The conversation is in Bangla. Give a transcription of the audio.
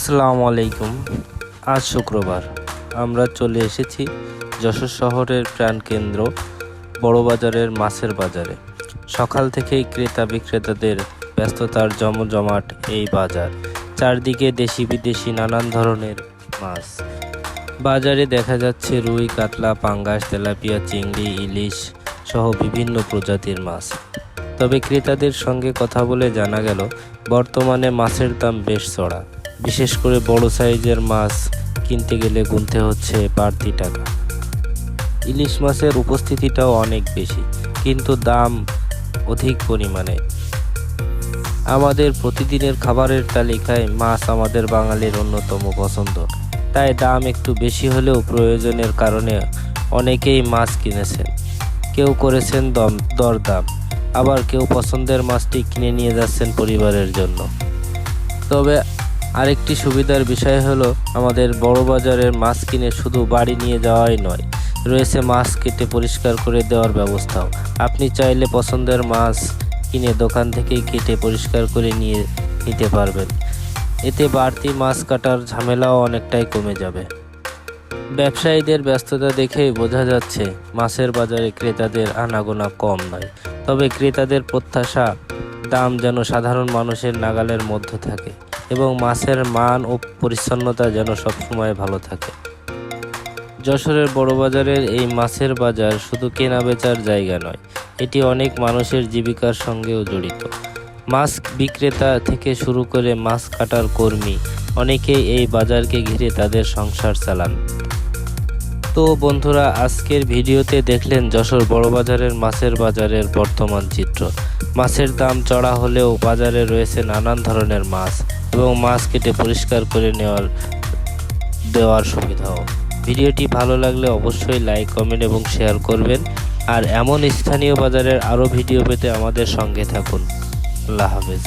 আসসালামু আলাইকুম। আজ শুক্রবার আমরা চলে এসেছি যশোর শহরের প্রাণকেন্দ্র বড়বাজারের মাছের বাজারে। সকাল থেকেই ক্রেতা বিক্রেতাদের ব্যস্ততার জমজমাট এই বাজার। চারদিকে দেশি বিদেশি নানান ধরনের মাছ। বাজারে দেখা যাচ্ছে রুই, কাতলা, পাঙ্গাস, তেলাপিয়া, চিংড়ি, ইলিশ সহ বিভিন্ন প্রজাতির মাছ। তবে ক্রেতাদের সঙ্গে কথা বলে জানা গেল বর্তমানে মাছের দাম বেশ চড়া। বিশেষ করে বড় সাইজের মাছ কিনতে গেলে গুনতে হচ্ছে বাড়তি টাকা। ইলিশ মাছের উপস্থিতিটাও অনেক বেশি, কিন্তু দাম অধিক পরিমাণে। আমাদের প্রতিদিনের খাবারের তালিকায় মাছ আমাদের বাঙালির অন্যতম পছন্দ, তাই দাম একটু বেশি হলেও প্রয়োজনের কারণে অনেকেই মাছ কিনেছেন। কেউ করেছেন দরদাম, আবার কেউ পছন্দের মাছটি কিনে নিয়ে যাচ্ছেন পরিবারের জন্য। তবে আরেকটি সুবিধার বিষয় হলো আমাদের বড় বাজারের মাছ কিনে শুধু বাড়ি নিয়ে যাওয়াই নয়, রয়েছে মাছ কেটে পরিষ্কার করে দেওয়ার ব্যবস্থাও। আপনি চাইলে পছন্দের মাছ কিনে দোকান থেকেই কেটে পরিষ্কার করে নিয়ে নিতে পারবেন। এতে বাড়তি মাছ কাটার ঝামেলাও অনেকটাই কমে যাবে। ব্যবসায়ীদের ব্যস্ততা দেখেই বোঝা যাচ্ছে মাছের বাজারে ক্রেতাদের আনাগোনা কম নয়। তবে ক্রেতাদের প্রত্যাশা দাম যেন সাধারণ মানুষের নাগালের মধ্যে থাকে এবং মাছের মান ও পরিচ্ছন্নতা যেন সবসময় ভালো থাকে। যশোরের বড়বাজারের এই মাছের বাজার শুধু কেনাবেচার জায়গা নয়, এটি অনেক মানুষের জীবিকার সঙ্গেও জড়িত। মাছ বিক্রেতা থেকে শুরু করে মাছ কাটার কর্মী অনেকেই এই বাজারকে ঘিরে তাদের সংসার চালান। তো বন্ধুরা, আজকের ভিডিওতে দেখলেন যশোর বড়বাজারের মাছের বাজারের বর্তমান চিত্র। মাছের দাম চড়া হলেও বাজারে রয়েছে নানান ধরনের মাছ এবং মাছ কেটে পরিষ্কার করে দেওয়ার সুবিধাও। ভিডিওটি ভালো লাগলে অবশ্যই লাইক, কমেন্ট এবং শেয়ার করবেন। আর এমন স্থানীয় বাজারের আরও ভিডিও পেতে আমাদের সঙ্গে থাকুন। আল্লাহ হাফেজ।